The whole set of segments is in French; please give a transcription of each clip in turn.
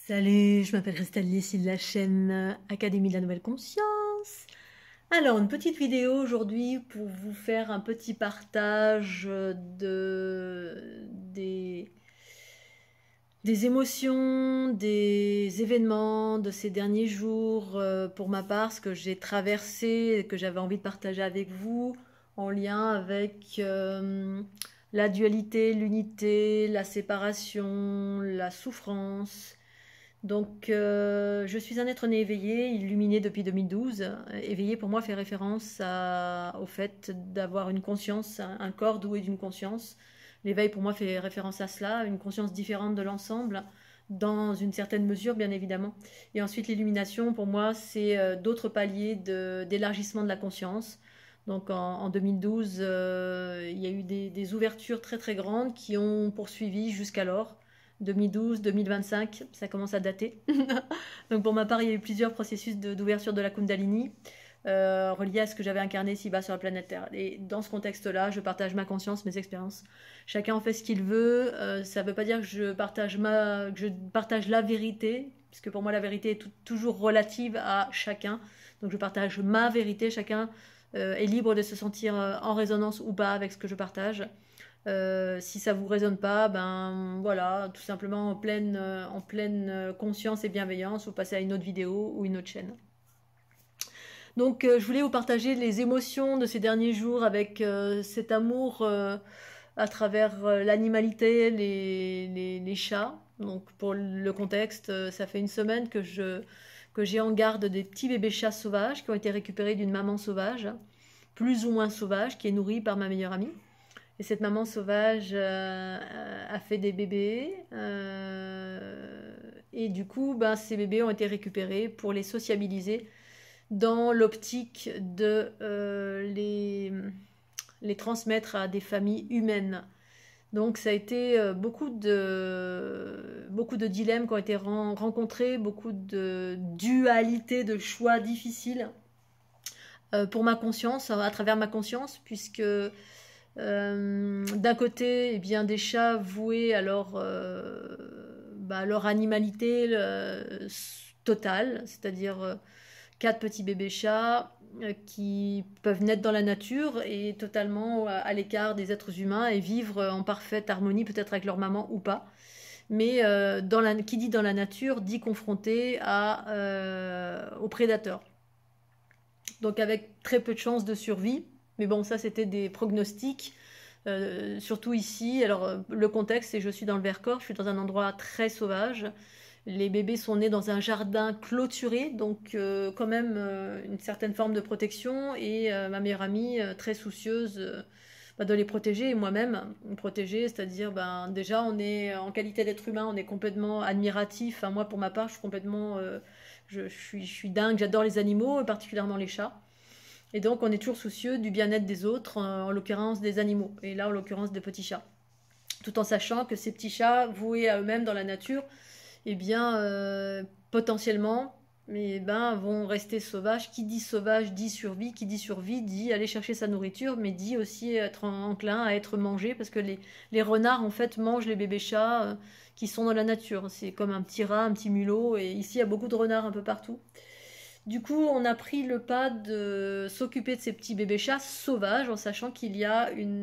Salut, je m'appelle Christelle, ici de la chaîne Académie de la Nouvelle Conscience. Alors, une petite vidéo aujourd'hui pour vous faire un petit partage des émotions, des événements de ces derniers jours, pour ma part, ce que j'ai traversé et que j'avais envie de partager avec vous, en lien avec la dualité, l'unité, la séparation, la souffrance. Donc, je suis un être né éveillé, illuminé depuis 2012. Éveillé, pour moi, fait référence au fait d'avoir une conscience, un corps doué d'une conscience. L'éveil, pour moi, fait référence à cela, une conscience différente de l'ensemble, dans une certaine mesure, bien évidemment. Et ensuite, l'illumination, pour moi, c'est d'autres paliers d'élargissement de la conscience. Donc, en 2012, il y a eu des ouvertures très, très grandes qui ont poursuivi jusqu'alors. 2012, 2025, ça commence à dater. Donc pour ma part, il y a eu plusieurs processus d'ouverture de la Kundalini, reliés à ce que j'avais incarné ici-bas sur la planète Terre. Et dans ce contexte-là, je partage ma conscience, mes expériences. Chacun en fait ce qu'il veut. Ça ne veut pas dire que je partage la vérité, puisque pour moi la vérité est toujours relative à chacun. Donc je partage ma vérité. Chacun est libre de se sentir en résonance ou pas avec ce que je partage. Si ça vous résonne pas, ben voilà, tout simplement en pleine conscience et bienveillance, vous passez à une autre vidéo ou une autre chaîne. Donc je voulais vous partager les émotions de ces derniers jours avec cet amour à travers l'animalité, les chats. Donc pour le contexte, ça fait une semaine que j'ai en garde des petits bébés chats sauvages qui ont été récupérés d'une maman sauvage, plus ou moins sauvage, qui est nourrie par ma meilleure amie. Et cette maman sauvage a fait des bébés. Et du coup, ben, ces bébés ont été récupérés pour les sociabiliser dans l'optique de les transmettre à des familles humaines. Donc ça a été beaucoup de dilemmes qui ont été rencontrés, beaucoup de dualités, de choix difficiles pour ma conscience, à travers ma conscience, puisque d'un côté, eh bien, des chats voués à leur animalité totale, c'est-à-dire 4 petits bébés chats qui peuvent naître dans la nature et totalement à l'écart des êtres humains et vivre en parfaite harmonie, peut-être avec leur maman ou pas. Mais qui dit dans la nature dit confronté aux prédateurs. Donc avec très peu de chances de survie. Mais bon, ça c'était des pronostics. Surtout ici, alors le contexte c'est que je suis dans le Vercors, je suis dans un endroit très sauvage. Les bébés sont nés dans un jardin clôturé, donc quand même une certaine forme de protection. Et ma meilleure amie, très soucieuse de les protéger, et moi-même protéger, c'est-à-dire ben, déjà on est en qualité d'être humain, on est complètement admiratif. Enfin, moi pour ma part, je suis complètement, je suis dingue, j'adore les animaux, et particulièrement les chats. Et donc, on est toujours soucieux du bien-être des autres, en l'occurrence des animaux, et là, en l'occurrence des petits chats. Tout en sachant que ces petits chats, voués à eux-mêmes dans la nature, eh bien, potentiellement, vont rester sauvages. Qui dit sauvage dit survie, qui dit survie dit aller chercher sa nourriture, mais dit aussi être enclin à être mangé, parce que les renards, en fait, mangent les bébés chats qui sont dans la nature. C'est comme un petit rat, un petit mulot, et ici, il y a beaucoup de renards un peu partout. Du coup, on a pris le pas de s'occuper de ces petits bébés chats sauvages, en sachant qu'il y a il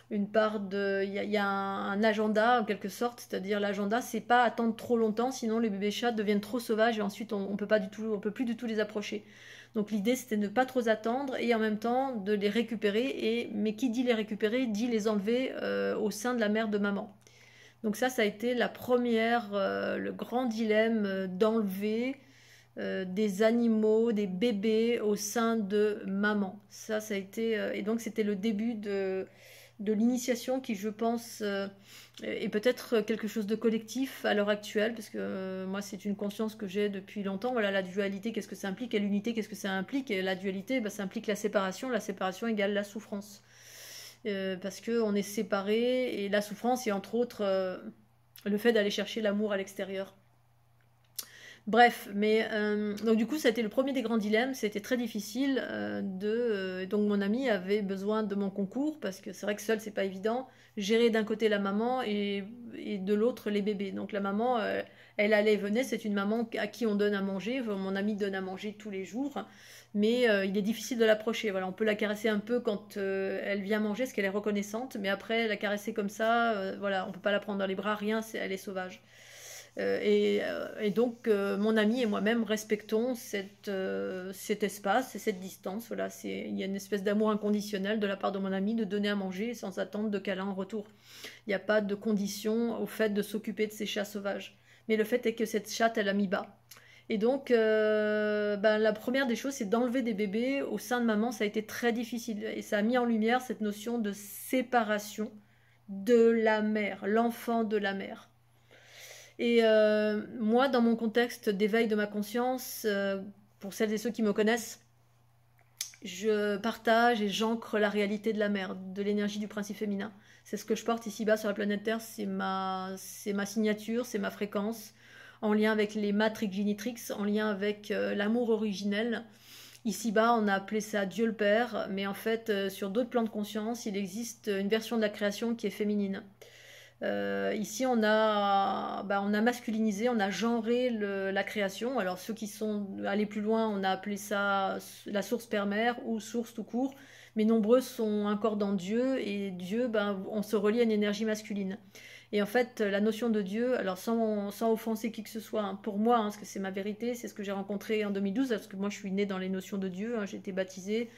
y a un agenda en quelque sorte, c'est-à-dire l'agenda, c'est pas attendre trop longtemps, sinon les bébés chats deviennent trop sauvages et ensuite on peut plus du tout les approcher. Donc l'idée c'était de ne pas trop attendre et en même temps de les récupérer. Mais qui dit les récupérer dit les enlever au sein de la mère de maman. Donc ça a été le grand dilemme d'enlever des animaux, des bébés au sein de maman. Ça a été et donc c'était le début de l'initiation qui, je pense, est peut-être quelque chose de collectif à l'heure actuelle, parce que moi, c'est une conscience que j'ai depuis longtemps. Voilà, la dualité, qu'est-ce que ça implique, et l'unité, qu'est-ce que ça implique. Et la dualité, ça implique la séparation égale la souffrance. Parce qu'on est séparés, et la souffrance est entre autres le fait d'aller chercher l'amour à l'extérieur. Bref, mais donc du coup, ça a été le premier des grands dilemmes. C'était très difficile donc mon ami avait besoin de mon concours parce que c'est vrai que seul c'est pas évident. Gérer d'un côté la maman et de l'autre les bébés. Donc la maman, elle allait et venait. C'est une maman à qui on donne à manger. Enfin, mon ami donne à manger tous les jours, mais il est difficile de l'approcher. Voilà, on peut la caresser un peu quand elle vient manger, parce qu'elle est reconnaissante. Mais après, la caresser comme ça, voilà, on peut pas la prendre dans les bras, rien. Elle est sauvage. Et donc, mon ami et moi-même respectons cet espace et cette distance. Voilà, il y a une espèce d'amour inconditionnel de la part de mon ami de donner à manger sans attendre de câlin en retour. Il n'y a pas de condition au fait de s'occuper de ces chats sauvages. Mais le fait est que cette chatte, elle a mis bas. Et donc, la première des choses, c'est d'enlever des bébés au sein de maman. Ça a été très difficile. Et ça a mis en lumière cette notion de séparation de la mère, l'enfant de la mère. Et moi, dans mon contexte d'éveil de ma conscience, pour celles et ceux qui me connaissent, je partage et j'ancre la réalité de la mère, de l'énergie du principe féminin. C'est ce que je porte ici-bas sur la planète Terre, c'est ma signature, c'est ma fréquence, en lien avec les matrix genitrix, en lien avec l'amour originel. Ici-bas, on a appelé ça Dieu le Père, mais en fait, sur d'autres plans de conscience, il existe une version de la création qui est féminine. Ici, on a masculinisé, on a genré la création. Alors, ceux qui sont allés plus loin, on a appelé ça la source père-mère ou source tout court. Mais nombreux sont encore dans Dieu, et Dieu, on se relie à une énergie masculine. Et en fait, la notion de Dieu, alors sans offenser qui que ce soit, hein, pour moi, hein, parce que c'est ma vérité, c'est ce que j'ai rencontré en 2012, parce que moi je suis née dans les notions de Dieu, hein, j'ai été baptisée,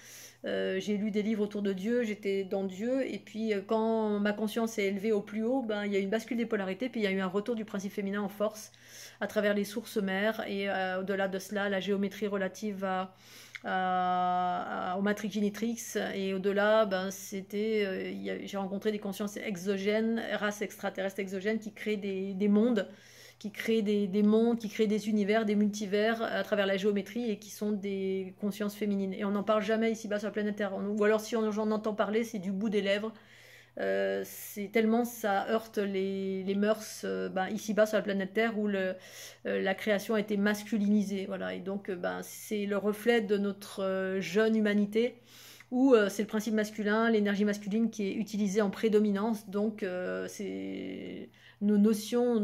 j'ai lu des livres autour de Dieu, j'étais dans Dieu, et puis quand ma conscience est élevée au plus haut, il y a eu une bascule des polarités, puis il y a eu un retour du principe féminin en force à travers les sources mères, et au-delà de cela, la géométrie relative au Matrix Genitrix, et au-delà, j'ai rencontré des consciences exogènes, races extraterrestres exogènes qui créent des mondes, qui créent des mondes, qui créent des univers, des multivers à travers la géométrie, et qui sont des consciences féminines. Et on n'en parle jamais ici-bas sur la planète Terre. Ou alors si j'en entend parler, c'est du bout des lèvres. C'est tellement ça heurte les mœurs ici-bas sur la planète Terre où la création a été masculinisée. Voilà. Et donc c'est le reflet de notre jeune humanité où c'est le principe masculin, l'énergie masculine qui est utilisée en prédominance. Donc c'est nos notions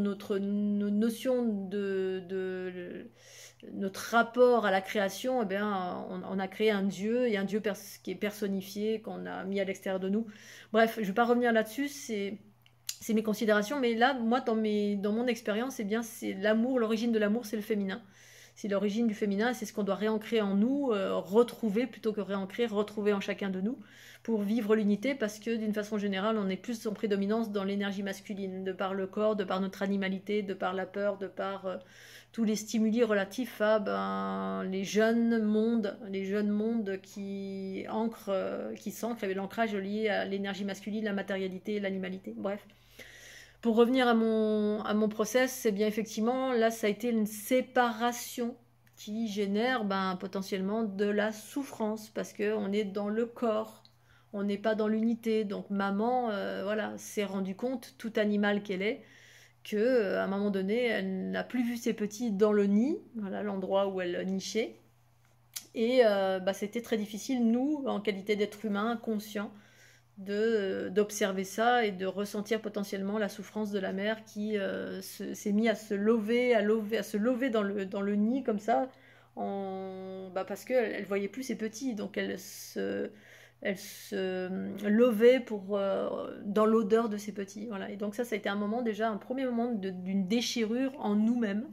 notre rapport à la création, on a créé un Dieu, et un Dieu qui est personnifié, qu'on a mis à l'extérieur de nous. Bref, je ne vais pas revenir là-dessus, c'est mes considérations, mais là, moi, dans mon expérience, c'est l'amour, l'origine de l'amour, c'est le féminin. C'est l'origine du féminin, et c'est ce qu'on doit réancrer en nous, retrouver plutôt que réancrer, retrouver en chacun de nous, pour vivre l'unité, parce que d'une façon générale, on est plus en prédominance dans l'énergie masculine, de par le corps, de par notre animalité, de par la peur, de par tous les stimuli relatifs à les jeunes mondes qui s'ancrent, et l'ancrage lié à l'énergie masculine, la matérialité, l'animalité, bref. Pour revenir à mon process, c'est bien effectivement, là ça a été une séparation qui génère potentiellement de la souffrance, parce qu'on est dans le corps, on n'est pas dans l'unité. Donc maman voilà, s'est rendue compte, tout animal qu'elle est, qu'à un moment donné, elle n'a plus vu ses petits dans le nid, voilà l'endroit où elle nichait. Et c'était très difficile, nous, en qualité d'être humain, conscient, d'observer ça et de ressentir potentiellement la souffrance de la mère qui s'est mise à se lever dans le nid comme ça, parce qu'elle ne voyait plus ses petits, donc elle se levait dans l'odeur de ses petits. Voilà. Et donc ça a été un premier moment d'une déchirure en nous-mêmes,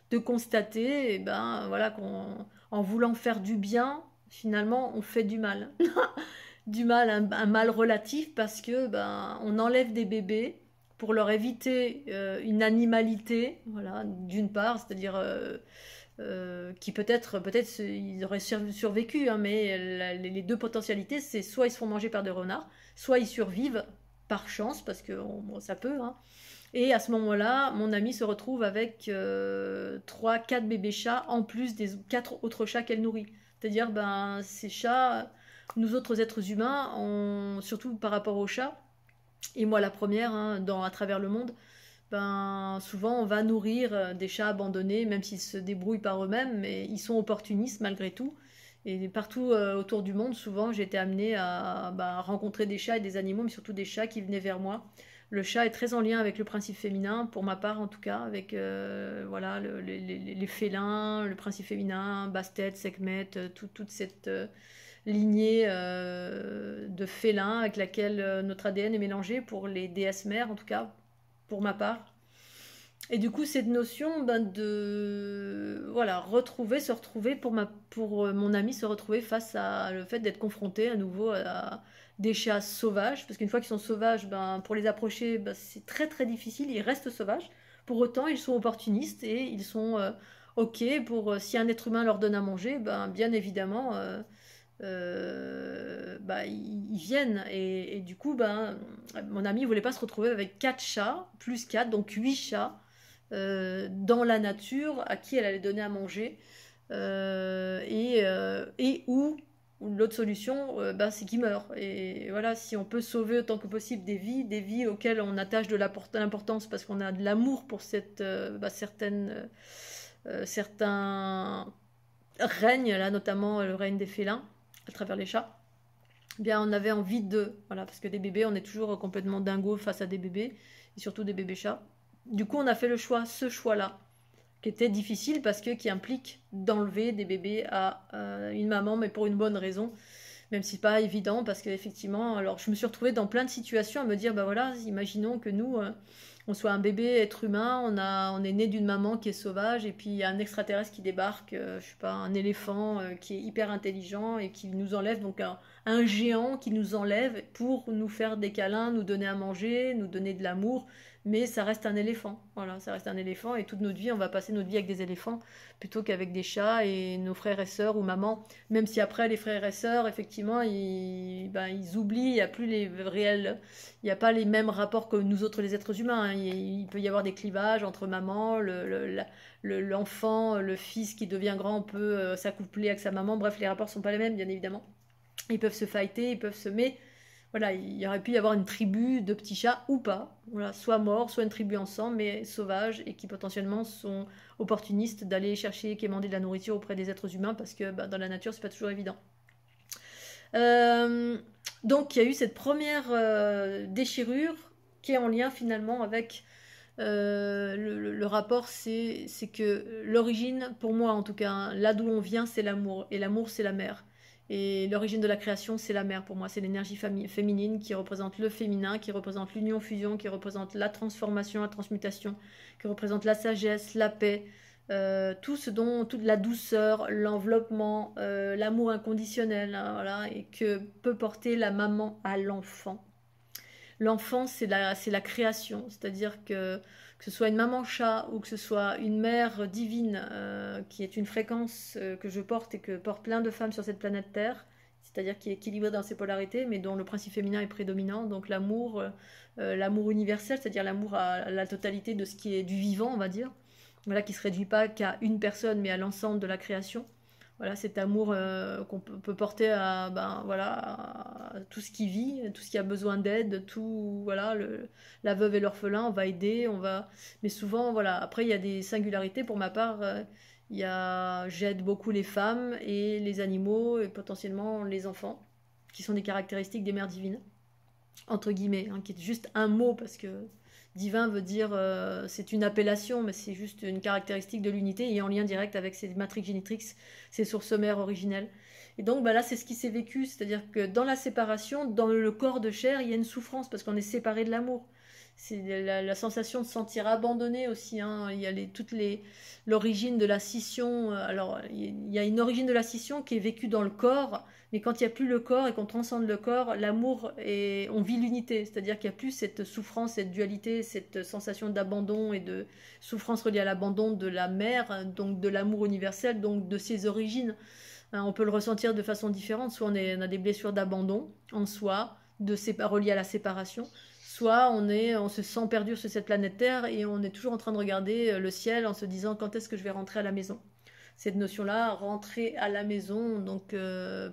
de constater voilà, qu'en voulant faire du bien, finalement on fait du mal. Du mal, un mal relatif, parce que on enlève des bébés pour leur éviter une animalité, voilà, d'une part, c'est-à-dire qui peut-être ils auraient survécu, hein, mais les deux potentialités, c'est soit ils se font manger par des renards, soit ils survivent par chance, parce que ça peut, hein. Et à ce moment-là, mon ami se retrouve avec 3-4 bébés chats, en plus des 4 autres chats qu'elle nourrit. C'est-à-dire, ces chats, nous autres êtres humains, surtout par rapport aux chats, et moi la première, hein, à travers le monde, ben, souvent on va nourrir des chats abandonnés, même s'ils se débrouillent par eux-mêmes, mais ils sont opportunistes malgré tout. Et partout autour du monde, souvent j'ai été amenée à ben, rencontrer des chats et des animaux, mais surtout des chats qui venaient vers moi. Le chat est très en lien avec le principe féminin, pour ma part en tout cas, avec voilà, les félins, le principe féminin, Bastet, Sekhmet, toute cette lignée de félins avec laquelle notre ADN est mélangé pour les déesses mères, en tout cas, pour ma part. Et du coup, cette notion ben, de voilà, se retrouver pour mon ami, se retrouver face à le fait d'être confronté à nouveau à des chats sauvages, parce qu'une fois qu'ils sont sauvages, ben, pour les approcher, ben, c'est très très difficile, ils restent sauvages. Pour autant, ils sont opportunistes et ils sont OK pour, si un être humain leur donne à manger, ben, bien évidemment, bah, ils viennent. Et du coup, ben, mon ami ne voulait pas se retrouver avec 4 chats, plus 4, donc 8 chats, dans la nature, à qui elle allait donner à manger. Et où l'autre solution, bah, c'est qu'ils meurent. Et voilà, si on peut sauver autant que possible des vies auxquelles on attache de l'importance parce qu'on a de l'amour pour bah, certains règnes, là, notamment le règne des félins, à travers les chats, eh bien on avait envie de, voilà, parce que des bébés, on est toujours complètement dingo face à des bébés, et surtout des bébés chats. Du coup, on a fait ce choix-là, qui était difficile parce que qui implique d'enlever des bébés à une maman, mais pour une bonne raison, même si c'est pas évident, parce qu'effectivement, alors je me suis retrouvée dans plein de situations à me dire, bah voilà, imaginons que nous, on soit un bébé être humain, on est né d'une maman qui est sauvage, et puis il y a un extraterrestre qui débarque, je sais pas, un éléphant qui est hyper intelligent et qui nous enlève, donc un géant qui nous enlève pour nous faire des câlins, nous donner à manger, nous donner de l'amour, mais ça reste un éléphant. Voilà, ça reste un éléphant et toute notre vie, on va passer notre vie avec des éléphants plutôt qu'avec des chats et nos frères et sœurs ou maman. Même si après les frères et sœurs, effectivement, ils oublient, il n'y a plus les réels, il n'y a pas les mêmes rapports que nous autres les êtres humains. Hein. Il peut y avoir des clivages entre maman, l'enfant, le fils qui devient grand peut s'accoupler avec sa maman. Bref, les rapports sont pas les mêmes, bien évidemment. Ils peuvent se fighter, ils peuvent se... Mais voilà, il y aurait pu y avoir une tribu de petits chats ou pas. Voilà, soit morts, soit une tribu ensemble, mais sauvages et qui potentiellement sont opportunistes d'aller chercher, quémander de la nourriture auprès des êtres humains parce que bah, dans la nature, c'est pas toujours évident. Euh, donc, il y a eu cette première déchirure qui est en lien finalement avec le rapport. C'est que l'origine, pour moi en tout cas, hein, là d'où on vient, c'est l'amour. Et l'amour, c'est la mère. Et l'origine de la création, c'est la mère pour moi. C'est l'énergie féminine qui représente le féminin, qui représente l'union-fusion, qui représente la transformation, la transmutation, qui représente la sagesse, la paix, tout ce dont, toute la douceur, l'enveloppement, l'amour inconditionnel, hein, voilà, et que peut porter la maman à l'enfant. L'enfant, c'est la création, c'est-à-dire que ce soit une maman chat ou que ce soit une mère divine qui est une fréquence que je porte et que portent plein de femmes sur cette planète Terre, c'est-à-dire qui est équilibrée dans ses polarités, mais dont le principe féminin est prédominant, donc l'amour universel, c'est-à-dire l'amour à la totalité de ce qui est du vivant, on va dire, voilà, qui ne se réduit pas qu'à une personne, mais à l'ensemble de la création. Voilà, cet amour qu'on peut porter à, ben, voilà, à tout ce qui vit, tout ce qui a besoin d'aide, tout, voilà, la veuve et l'orphelin, on va aider, on va... Mais souvent, voilà, après, il y a des singularités. Pour ma part, j'aide beaucoup les femmes et les animaux et potentiellement les enfants, qui sont des caractéristiques des mères divines, entre guillemets, hein, qui est juste un mot parce que divin veut dire, c'est une appellation, mais c'est juste une caractéristique de l'unité et en lien direct avec ces matrix génitrix, ces sources mères originelles. Et donc bah là, c'est ce qui s'est vécu, c'est-à-dire que dans la séparation, dans le corps de chair, il y a une souffrance parce qu'on est séparé de l'amour. C'est la sensation de se sentir abandonné aussi. Hein. Il y a l'origine de la scission. Alors, il y a une origine de la scission qui est vécue dans le corps, mais quand il n'y a plus le corps et qu'on transcende le corps, l'amour et on vit l'unité. C'est-à-dire qu'il n'y a plus cette souffrance, cette dualité, cette sensation d'abandon et de souffrance reliée à l'abandon de la mère, donc de l'amour universel, donc de ses origines. Hein, on peut le ressentir de façon différente. Soit on a des blessures d'abandon en soi, reliées à la séparation. Soit on se sent perdu sur cette planète Terre et on est toujours en train de regarder le ciel en se disant quand est-ce que je vais rentrer à la maison. Cette notion-là, rentrer à la maison, donc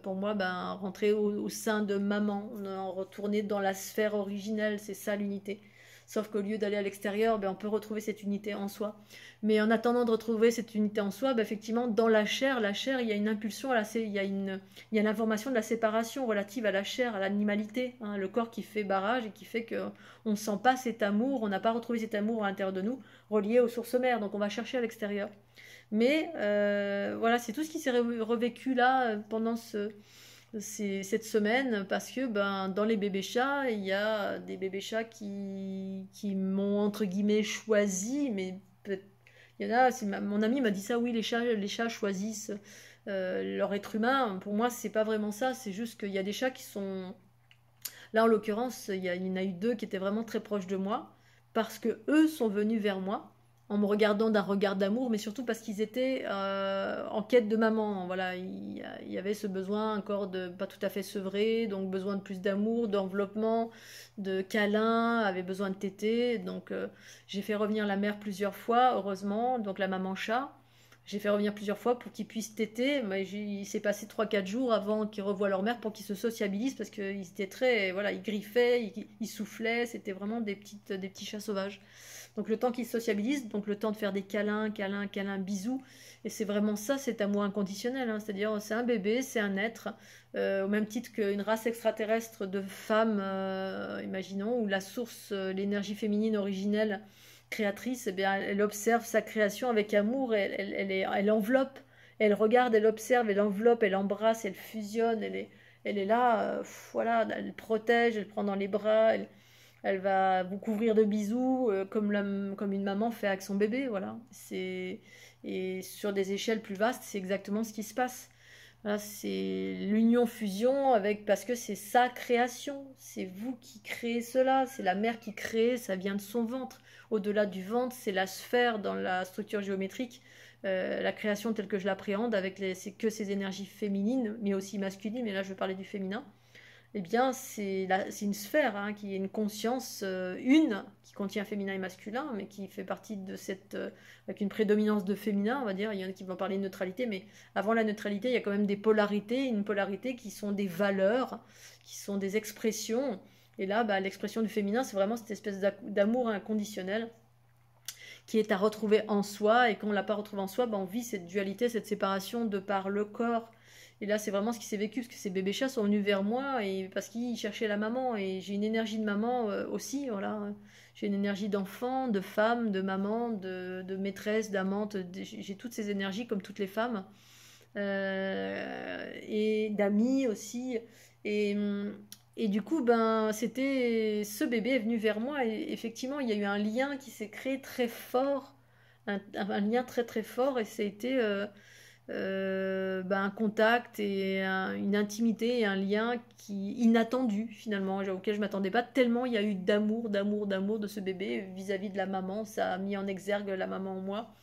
pour moi, ben, rentrer au sein de maman, retourner dans la sphère originelle, c'est ça l'unité. sauf qu'au lieu d'aller à l'extérieur, ben, on peut retrouver cette unité en soi. Mais en attendant de retrouver cette unité en soi, ben, effectivement, dans la chair, il y a une impulsion, il y a l'information de la séparation relative à la chair, à l'animalité, hein, le corps qui fait barrage et qui fait qu'on ne sent pas cet amour, on n'a pas retrouvé cet amour à l'intérieur de nous, relié aux sources mères, donc on va chercher à l'extérieur. Mais voilà, c'est tout ce qui s'est revécu là pendant cette semaine, parce que ben, dans les bébés chats, il y a des bébés chats qui m'ont entre guillemets choisi, mais il y en a, mon ami m'a dit ça, oui, les chats choisissent leur être humain. Pour moi, c'est pas vraiment ça, c'est juste qu'il y a des chats qui sont... Là, en l'occurrence, il y en a eu deux qui étaient vraiment très proches de moi, parce que eux sont venus vers moi en me regardant d'un regard d'amour, mais surtout parce qu'ils étaient en quête de maman. Voilà, il y avait ce besoin encore de pas tout à fait sevré, donc besoin de plus d'amour, d'enveloppement, de câlin, avait besoin de téter. Donc j'ai fait revenir la mère plusieurs fois, heureusement, donc la maman chat. J'ai fait revenir plusieurs fois pour qu'ils puissent téter, mais il s'est passé 3 4 jours avant qu'ils revoient leur mère pour qu'ils se sociabilisent, parce qu'ils étaient très... Voilà, ils griffaient, ils soufflaient, c'était vraiment des petits chats sauvages. Donc le temps qu'ils se sociabilisent, donc le temps de faire des câlins, câlins, câlins, bisous. Et c'est vraiment ça, cet amour inconditionnel. Hein. C'est-à-dire, c'est un bébé, c'est un être, au même titre qu'une race extraterrestre de femmes, imaginons, où la source, l'énergie féminine originelle, créatrice, eh bien, elle observe sa création avec amour, elle enveloppe, elle regarde, elle observe, elle enveloppe, elle embrasse, elle fusionne, elle est là, voilà, elle protège, elle prend dans les bras, elle va vous couvrir de bisous, comme une maman fait avec son bébé, voilà. Et sur des échelles plus vastes, c'est exactement ce qui se passe. Voilà, c'est l'union-fusion avec, parce que c'est sa création, c'est vous qui créez cela, c'est la mère qui crée, ça vient de son ventre. Au-delà du ventre, c'est la sphère dans la structure géométrique, la création telle que je l'appréhende, c'est que ces énergies féminines, mais aussi masculines, mais là je vais parler du féminin. Eh bien, c'est une sphère, hein, qui est une conscience une, qui contient féminin et masculin, mais qui fait partie de avec une prédominance de féminin, on va dire. Il y en a qui vont parler de neutralité, mais avant la neutralité, il y a quand même des polarités, une polarité qui sont des valeurs, qui sont des expressions. Et là, bah, l'expression du féminin, c'est vraiment cette espèce d'amour inconditionnel qui est à retrouver en soi, et quand on ne l'a pas retrouvé en soi, bah, on vit cette dualité, cette séparation de par le corps. Et là, c'est vraiment ce qui s'est vécu, parce que ces bébés chats sont venus vers moi et parce qu'ils cherchaient la maman. Et j'ai une énergie de maman aussi, voilà. J'ai une énergie d'enfant, de femme, de maman, de maîtresse, d'amante. J'ai toutes ces énergies comme toutes les femmes. Et d'amis aussi. Et, et du coup, ben, ce bébé est venu vers moi et effectivement, il y a eu un lien qui s'est créé très fort, un lien très très fort, et c'était ben, un contact et une intimité et un lien inattendu finalement, auquel je m'attendais pas, tellement il y a eu d'amour, d'amour, d'amour de ce bébé vis-à-vis de la maman. Ça a mis en exergue la maman en moi.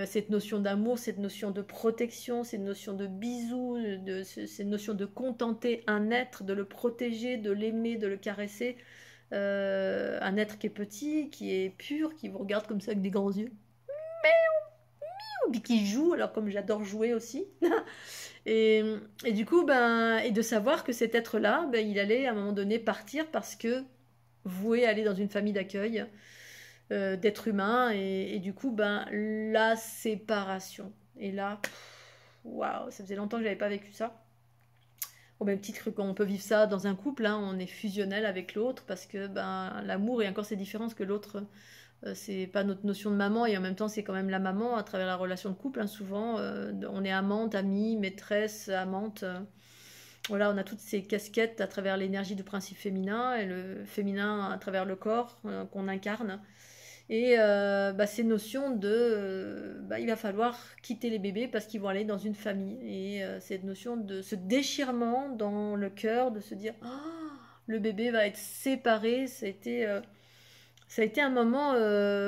Cette notion d'amour, cette notion de protection, cette notion de bisous, cette notion de contenter un être, de le protéger, de l'aimer, de le caresser. Un être qui est petit, qui est pur, qui vous regarde comme ça avec des grands yeux, puis qui joue, alors comme j'adore jouer aussi. et, et du coup, ben, et de savoir que cet être-là, ben, il allait à un moment donné partir parce que voué à aller dans une famille d'accueil d'êtres humains, et du coup, ben, la séparation. Et là, waouh, ça faisait longtemps que j'avais pas vécu ça. Au même titre qu'on peut vivre ça dans un couple, hein, on est fusionnel avec l'autre parce que ben, l'amour et encore ces différences que l'autre, c'est pas notre notion de maman, et en même temps c'est quand même la maman à travers la relation de couple, hein, souvent on est amante, amie, maîtresse, amante, voilà, on a toutes ces casquettes à travers l'énergie du principe féminin et le féminin à travers le corps qu'on incarne. Et bah, ces notions de bah, il va falloir quitter les bébés parce qu'ils vont aller dans une famille. Et cette notion de ce déchirement dans le cœur, de se dire oh, le bébé va être séparé, ça a été un moment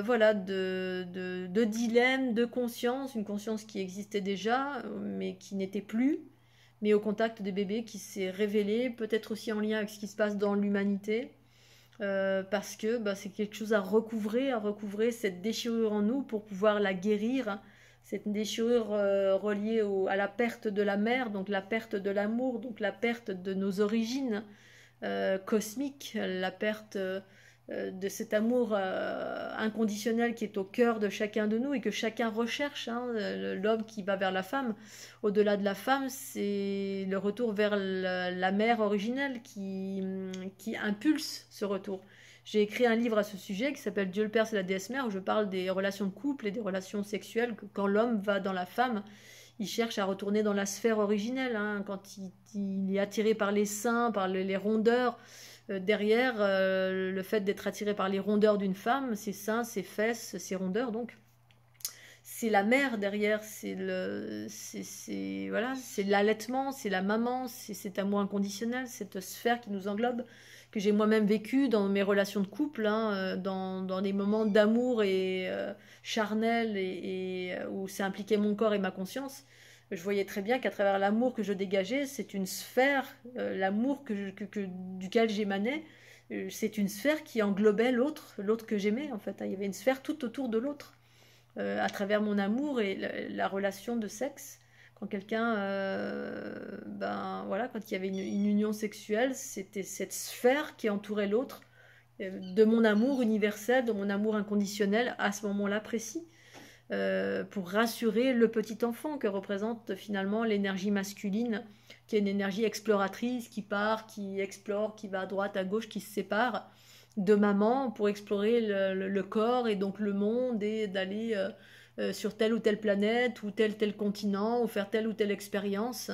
voilà, de dilemme, de conscience, une conscience qui existait déjà, mais qui n'était plus, mais au contact des bébés qui s'est révélée, peut-être aussi en lien avec ce qui se passe dans l'humanité. Parce que bah, c'est quelque chose à recouvrer cette déchirure en nous pour pouvoir la guérir, cette déchirure reliée à la perte de la mère, donc la perte de l'amour, donc la perte de nos origines cosmiques, la perte de cet amour inconditionnel qui est au cœur de chacun de nous et que chacun recherche, hein, l'homme qui va vers la femme. Au-delà de la femme, c'est le retour vers la mère originelle qui impulse ce retour. J'ai écrit un livre à ce sujet qui s'appelle Dieu le Père, c'est la déesse mère, où je parle des relations de couple et des relations sexuelles, que quand l'homme va dans la femme, il cherche à retourner dans la sphère originelle, hein, quand il est attiré par les seins, par les rondeurs. Derrière, le fait d'être attiré par les rondeurs d'une femme, ses seins, ses fesses, ses rondeurs, donc, c'est la mère derrière, voilà, c'est l'allaitement, c'est la maman, c'est cet amour inconditionnel, cette sphère qui nous englobe, que j'ai moi-même vécu dans mes relations de couple, hein, dans des moments d'amour et charnel où ça impliquait mon corps et ma conscience. Je voyais très bien qu'à travers l'amour que je dégageais, c'est une sphère, l'amour duquel j'émanais, c'est une sphère qui englobait l'autre que j'aimais en fait, hein. Il y avait une sphère tout autour de l'autre, à travers mon amour et la relation de sexe. Quand quelqu'un, ben voilà, quand il y avait une union sexuelle, c'était cette sphère qui entourait l'autre, de mon amour universel, de mon amour inconditionnel à ce moment-là précis, pour rassurer le petit enfant que représente finalement l'énergie masculine, qui est une énergie exploratrice, qui part, qui explore, qui va à droite, à gauche, qui se sépare de maman pour explorer le corps et donc le monde et d'aller sur telle ou telle planète ou tel continent ou faire telle ou telle expérience,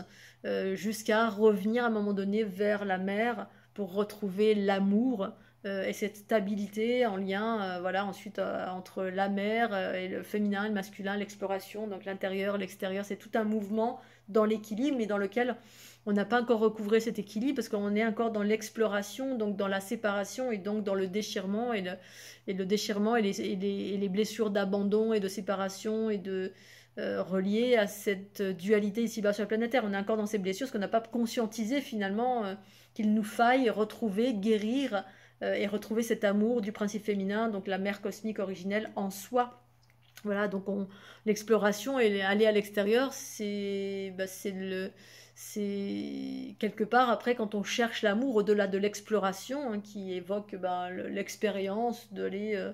jusqu'à revenir à un moment donné vers la mer pour retrouver l'amour et cette stabilité en lien, voilà, ensuite entre la mer et le féminin, le masculin, l'exploration, donc l'intérieur, l'extérieur, c'est tout un mouvement dans l'équilibre, mais dans lequel on n'a pas encore recouvré cet équilibre parce qu'on est encore dans l'exploration, donc dans la séparation et donc dans le déchirement et le déchirement et les blessures d'abandon et de séparation et de reliées à cette dualité ici-bas sur la planète Terre. On est encore dans ces blessures parce qu'on n'a pas conscientisé finalement qu'il nous faille retrouver, guérir et retrouver cet amour du principe féminin, donc la mère cosmique originelle en soi. Voilà, donc l'exploration et aller à l'extérieur, c'est quelque part après quand on cherche l'amour au-delà de l'exploration, hein, qui évoque l'expérience d'aller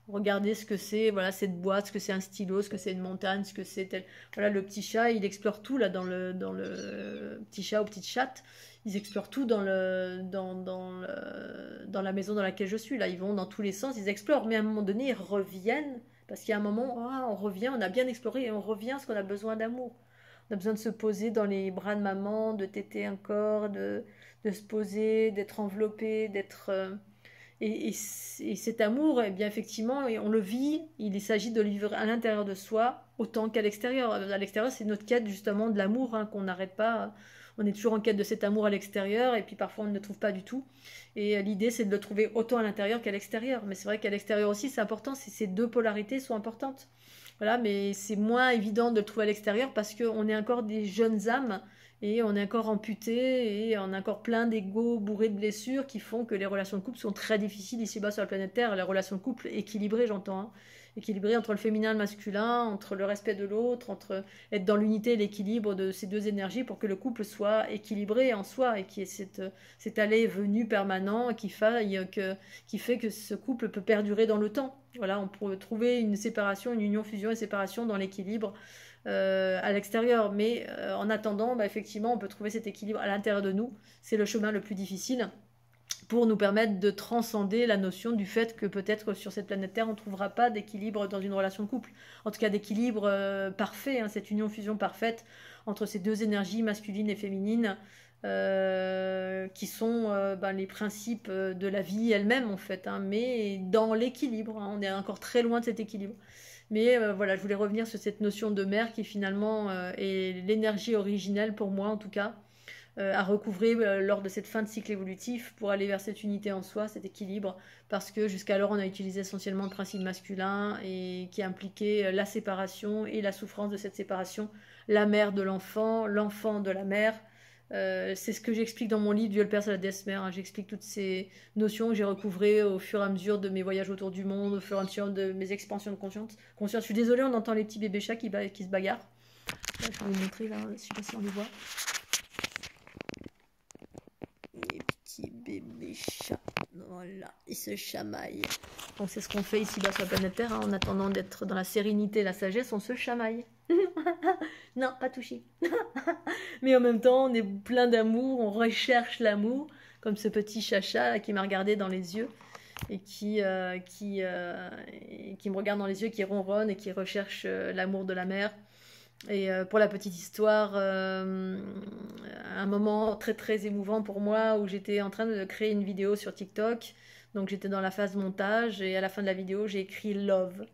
regarder ce que c'est, voilà, cette boîte, ce que c'est un stylo, ce que c'est une montagne, ce que c'est tel. Voilà, le petit chat, il explore tout là dans le petit chat ou petite chatte. Ils explorent tout dans la maison dans laquelle je suis. Là, ils vont dans tous les sens, ils explorent, mais à un moment donné, ils reviennent parce qu'il y a un moment, on revient, on a bien exploré et on revient parce qu'on a besoin d'amour. On a besoin de se poser dans les bras de maman, de téter un corps, de se poser, d'être enveloppé, d'être... et cet amour, eh bien effectivement, on le vit, il s'agit de le vivre à l'intérieur de soi autant qu'à l'extérieur. À l'extérieur, c'est notre quête justement de l'amour, hein, qu'on n'arrête pas. On est toujours en quête de cet amour à l'extérieur et puis parfois on ne le trouve pas du tout. Et l'idée, c'est de le trouver autant à l'intérieur qu'à l'extérieur. Mais c'est vrai qu'à l'extérieur aussi, c'est important, ces deux polarités sont importantes. Voilà, mais c'est moins évident de le trouver à l'extérieur parce qu'on est encore des jeunes âmes et on est encore amputé et on a encore plein d'ego bourrés de blessures qui font que les relations de couple sont très difficiles ici-bas sur la planète Terre. Les relations de couple équilibrées, j'entends, hein. Équilibrées entre le féminin et le masculin, entre le respect de l'autre, entre être dans l'unité et l'équilibre de ces deux énergies pour que le couple soit équilibré en soi et qu'il y ait cet aller et venu permanent qui fait que ce couple peut perdurer dans le temps. Voilà, on peut trouver une séparation, une union, fusion et séparation dans l'équilibre à l'extérieur. Mais en attendant, effectivement, on peut trouver cet équilibre à l'intérieur de nous. C'est le chemin le plus difficile pour nous permettre de transcender la notion du fait que peut-être sur cette planète Terre, on ne trouvera pas d'équilibre dans une relation de couple. En tout cas, d'équilibre parfait, hein, cette union-fusion parfaite entre ces deux énergies masculines et féminines qui sont les principes de la vie elle-même, en fait, hein, mais dans l'équilibre. Hein, on est encore très loin de cet équilibre. Mais voilà, je voulais revenir sur cette notion de mère qui finalement est l'énergie originelle pour moi, en tout cas, à recouvrer lors de cette fin de cycle évolutif pour aller vers cette unité en soi, cet équilibre, parce que jusqu'alors on a utilisé essentiellement le principe masculin et qui impliquait la séparation et la souffrance de cette séparation, la mère de l'enfant, l'enfant de la mère. C'est ce que j'explique dans mon livre Dieu le Père, c'est la déesse mère, hein. J'explique toutes ces notions que j'ai recouvrées au fur et à mesure de mes voyages autour du monde, au fur et à mesure de mes expansions de conscience. Je suis désolée, on entend les petits bébés chats qui se bagarrent. Là, je vais vous montrer, là, je sais pas si on les voit. Les petits bébés chats. Voilà, ils se chamaillent. Donc c'est ce qu'on fait ici-bas sur la planète Terre, hein, en attendant d'être dans la sérénité et la sagesse, on se chamaille. Non, pas touché. Mais en même temps, on est plein d'amour, on recherche l'amour, comme ce petit chacha là, qui m'a regardé dans les yeux et qui me regarde dans les yeux, qui ronronne et qui recherche l'amour de la mère. Et pour la petite histoire, un moment très très émouvant pour moi où j'étais en train de créer une vidéo sur TikTok. Donc j'étais dans la phase montage et à la fin de la vidéo, j'ai écrit Love.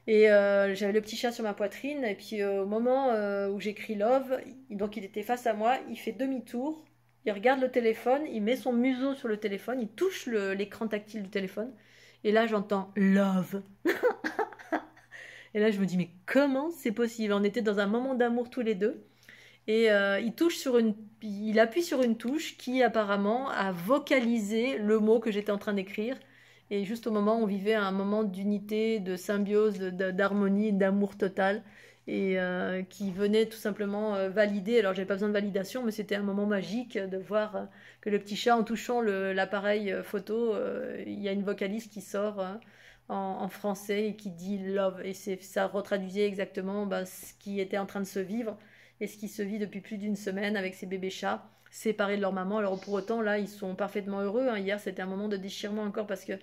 Et j'avais le petit chat sur ma poitrine. Et puis au moment où j'écris Love, donc il était face à moi, il fait demi-tour, il regarde le téléphone, il met son museau sur le téléphone, il touche l'écran tactile du téléphone. Et là j'entends Love. Et là, je me dis, mais comment c'est possible? On était dans un moment d'amour tous les deux. Et il appuie sur une touche qui apparemment a vocalisé le mot que j'étais en train d'écrire. Et juste au moment où on vivait un moment d'unité, de symbiose, d'harmonie, d'amour total. Et qui venait tout simplement valider. Alors, j'avais pas besoin de validation, mais c'était un moment magique de voir que le petit chat, en touchant l'appareil photo, il y a une vocalise qui sort. En français et qui dit love. Et ça retraduisait exactement ce qui était en train de se vivre et ce qui se vit depuis plus d'une semaine avec ces bébés chats séparés de leur maman. Alors pour autant, là, ils sont parfaitement heureux. Hein. Hier, c'était un moment de déchirement encore parce que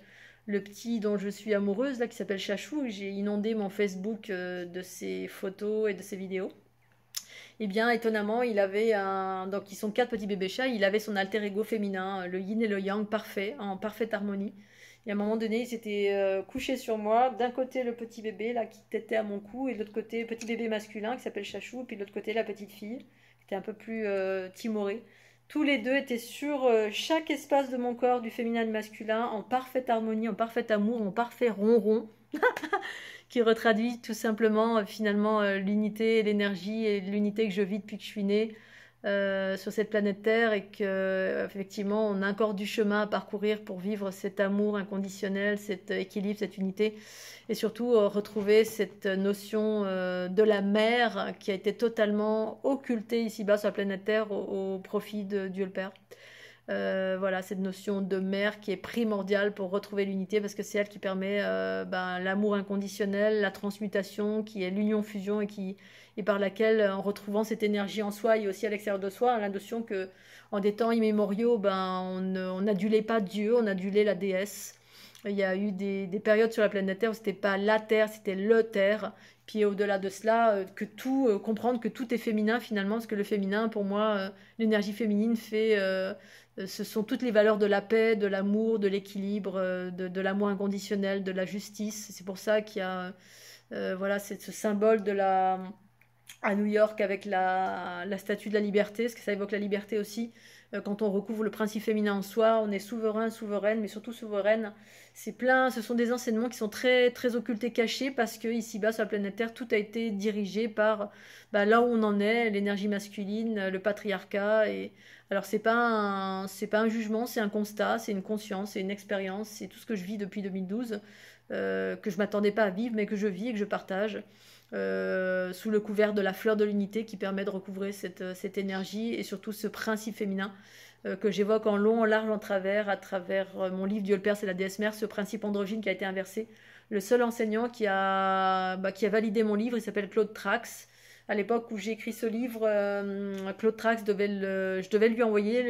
le petit dont je suis amoureuse, là, qui s'appelle Chachou, j'ai inondé mon Facebook de ses photos et de ses vidéos. Et bien, étonnamment, donc ils sont 4 petits bébés chats, il avait son alter ego féminin, le yin et le yang parfait, en parfaite harmonie. Et à un moment donné, il s'était couché sur moi. D'un côté, le petit bébé là qui tétait à mon cou, et de l'autre côté, le petit bébé masculin qui s'appelle Chachou, et puis de l'autre côté, la petite fille qui était un peu plus timorée. Tous les deux étaient sur chaque espace de mon corps, du féminin et du masculin, en parfaite harmonie, en parfait amour, en parfait ronron, qui retraduit tout simplement finalement l'unité, l'énergie et l'unité que je vis depuis que je suis née. Sur cette planète Terre et que effectivement on a encore du chemin à parcourir pour vivre cet amour inconditionnel, cet équilibre, cette unité et surtout retrouver cette notion de la mère qui a été totalement occultée ici-bas sur la planète Terre au profit de Dieu le Père. Voilà, cette notion de mère qui est primordiale pour retrouver l'unité parce que c'est elle qui permet l'amour inconditionnel, la transmutation, qui est l'union-fusion et par laquelle, en retrouvant cette énergie en soi et aussi à l'extérieur de soi, la notion que en des temps immémoriaux, on n'adulait pas Dieu, on adulait la déesse. Il y a eu des périodes sur la planète Terre où c'était pas la Terre, c'était le Terre. Puis au-delà de cela, comprendre que tout est féminin finalement, parce que le féminin, pour moi, l'énergie féminine ce sont toutes les valeurs de la paix, de l'amour, de l'équilibre, de l'amour inconditionnel, de la justice. C'est pour ça qu'il y a voilà, c'est ce symbole à New York avec la statue de la liberté, parce que ça évoque la liberté aussi. Quand on recouvre le principe féminin en soi, on est souverain, souveraine, mais surtout souveraine. Ce sont des enseignements qui sont très, très occultés, cachés, parce que ici-bas, sur la planète Terre, tout a été dirigé par là où on en est, l'énergie masculine, le patriarcat. Et alors, c'est pas un jugement, c'est un constat, c'est une conscience, c'est une expérience, c'est tout ce que je vis depuis 2012, que je m'attendais pas à vivre, mais que je vis et que je partage. Sous le couvert de la fleur de l'unité qui permet de recouvrer cette énergie et surtout ce principe féminin que j'évoque en long, en large, en travers, à travers mon livre Dieu le Père, c'est la déesse mère, ce principe androgyne qui a été inversé. Le seul enseignant qui a validé mon livre, il s'appelle Claude Trax. À l'époque où j'ai écrit ce livre, Claude Trax je devais lui envoyer,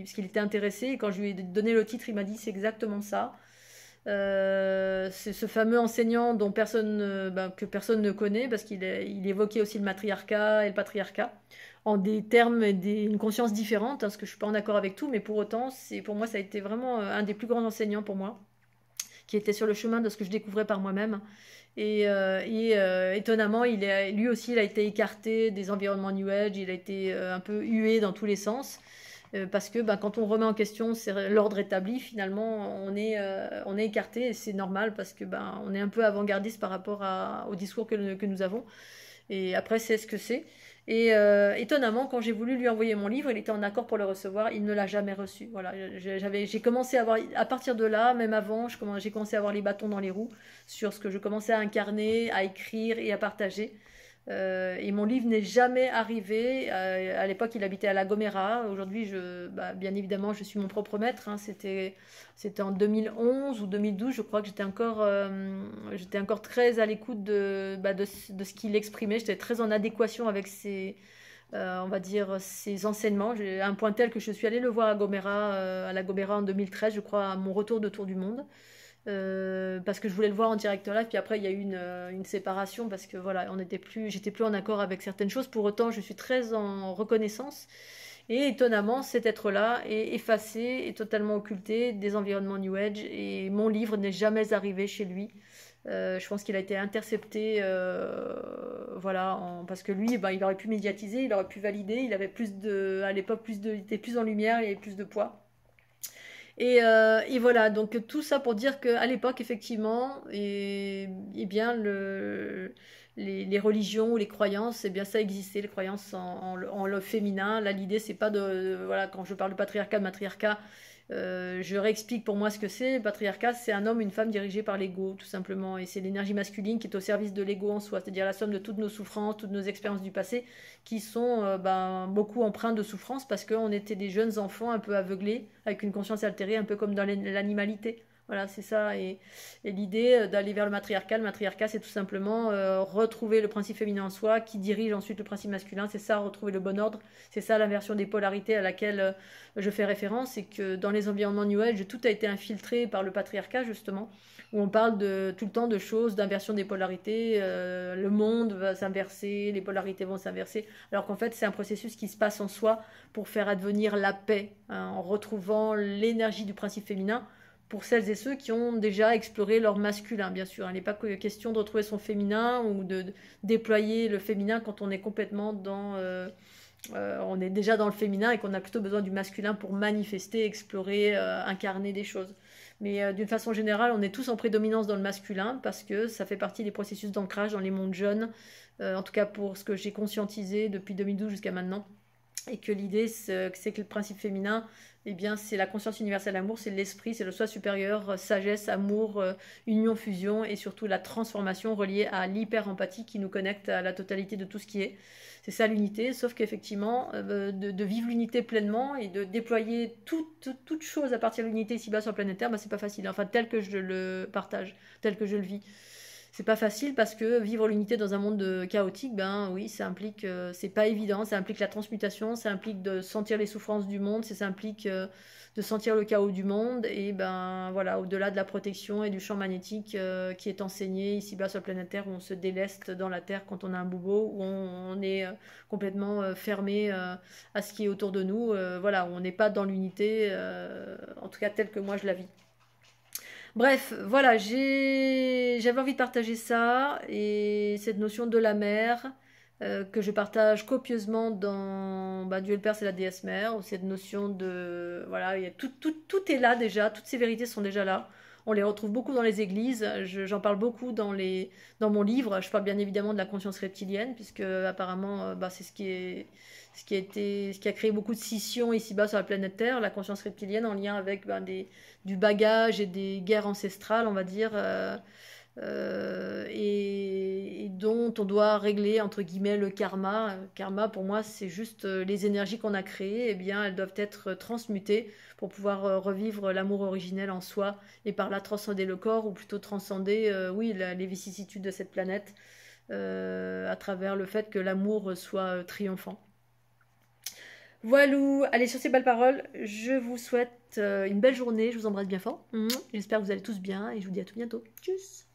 parce qu'il était intéressé, et quand je lui ai donné le titre, il m'a dit c'est exactement ça. C'est ce fameux enseignant que personne ne connaît parce qu'il évoquait aussi le matriarcat et le patriarcat en des termes et une conscience différente, parce que je suis pas en accord avec tout, mais pour autant, pour moi ça a été vraiment un des plus grands enseignants pour moi, qui était sur le chemin de ce que je découvrais par moi-même. Et étonnamment, lui aussi, il a été écarté des environnements New Age, il a été un peu hué dans tous les sens. Parce que quand on remet en question l'ordre établi, finalement, on est écarté et c'est normal parce que on est un peu avant-gardiste par rapport au discours que nous avons. Et après, c'est ce que c'est. Et étonnamment, quand j'ai voulu lui envoyer mon livre, il était en accord pour le recevoir. Il ne l'a jamais reçu. Voilà, j'ai commencé à avoir, à partir de là, même avant, j'ai commencé à avoir les bâtons dans les roues sur ce que je commençais à incarner, à écrire et à partager. Et mon livre n'est jamais arrivé. À l'époque, il habitait à La Gomera. Aujourd'hui, bien évidemment, je suis mon propre maître. Hein. C'était en 2011 ou 2012, je crois que j'étais encore très à l'écoute de ce qu'il exprimait. J'étais très en adéquation avec on va dire, ses enseignements. À un point tel que je suis allée le voir à La Gomera en 2013, je crois, à mon retour de Tour du Monde. Parce que je voulais le voir en direct live, puis après il y a eu une séparation parce que voilà, j'étais plus en accord avec certaines choses. Pour autant, je suis très en reconnaissance. Et étonnamment, cet être-là est effacé, est totalement occulté des environnements New Age, et mon livre n'est jamais arrivé chez lui. Je pense qu'il a été intercepté, voilà, parce que lui, il aurait pu médiatiser, il aurait pu valider, il avait à l'époque il était plus en lumière, il avait plus de poids. Et voilà, donc tout ça pour dire qu'à l'époque, effectivement, et bien les religions ou les croyances, eh bien ça existait, les croyances en le féminin. Là, l'idée, c'est pas voilà, quand je parle de patriarcat, de matriarcat, je réexplique pour moi ce que c'est. Le patriarcat, c'est un homme, une femme dirigée par l'ego, tout simplement. Et c'est l'énergie masculine qui est au service de l'ego en soi, c'est-à-dire la somme de toutes nos souffrances, toutes nos expériences du passé, qui sont beaucoup empreintes de souffrance parce qu'on était des jeunes enfants un peu aveuglés, avec une conscience altérée, un peu comme dans l'animalité. Voilà, c'est ça. Et l'idée d'aller vers le matriarcat, c'est tout simplement retrouver le principe féminin en soi, qui dirige ensuite le principe masculin. C'est ça, retrouver le bon ordre. C'est ça l'inversion des polarités à laquelle je fais référence. C'est que dans les environnements New Age, tout a été infiltré par le patriarcat, justement, où on parle tout le temps de choses, d'inversion des polarités. Le monde va s'inverser, les polarités vont s'inverser. Alors qu'en fait, c'est un processus qui se passe en soi pour faire advenir la paix, hein, en retrouvant l'énergie du principe féminin, pour celles et ceux qui ont déjà exploré leur masculin, bien sûr. Il n'est pas question de retrouver son féminin ou de déployer le féminin quand on est complètement on est déjà dans le féminin et qu'on a plutôt besoin du masculin pour manifester, explorer, incarner des choses. Mais d'une façon générale, on est tous en prédominance dans le masculin parce que ça fait partie des processus d'ancrage dans les mondes jeunes, en tout cas pour ce que j'ai conscientisé depuis 2012 jusqu'à maintenant. Et que l'idée, c'est que le principe féminin, eh bien, c'est la conscience universelle d'amour, c'est l'esprit, c'est le soi supérieur, sagesse, amour, union, fusion, et surtout la transformation reliée à l'hyper-empathie qui nous connecte à la totalité de tout ce qui est. C'est ça l'unité, sauf qu'effectivement, de vivre l'unité pleinement et de déployer toute chose à partir de l'unité ici-bas sur la planète Terre, c'est pas facile. Enfin, tel que je le partage, tel que je le vis. C'est pas facile parce que vivre l'unité dans un monde chaotique, oui, ça implique, c'est pas évident, ça implique la transmutation, ça implique de sentir les souffrances du monde, ça implique de sentir le chaos du monde, et voilà, au-delà de la protection et du champ magnétique qui est enseigné ici-bas sur la planète Terre, où on se déleste dans la Terre quand on a un boubot, où on est complètement fermé à ce qui est autour de nous, voilà, où on n'est pas dans l'unité, en tout cas telle que moi je la vis. Bref, voilà, j'avais envie de partager ça et cette notion de la mère que je partage copieusement dans Dieu le Père, c'est la déesse mère, ou cette notion de... Voilà, tout est là déjà, toutes ces vérités sont déjà là. On les retrouve beaucoup dans les églises, j'en parle beaucoup dans mon livre. Je parle bien évidemment de la conscience reptilienne, puisque apparemment c'est ce qui a créé beaucoup de scissions ici-bas sur la planète Terre, la conscience reptilienne en lien avec du bagage et des guerres ancestrales, on va dire, et dont on doit régler, entre guillemets, le karma. Karma, pour moi, c'est juste les énergies qu'on a créées, eh bien, elles doivent être transmutées pour pouvoir revivre l'amour originel en soi, et par là transcender le corps, ou plutôt transcender, oui, les vicissitudes de cette planète, à travers le fait que l'amour soit triomphant. Voilà, allez, sur ces belles paroles, je vous souhaite une belle journée, je vous embrasse bien fort. J'espère que vous allez tous bien et je vous dis à tout bientôt. Tchuss.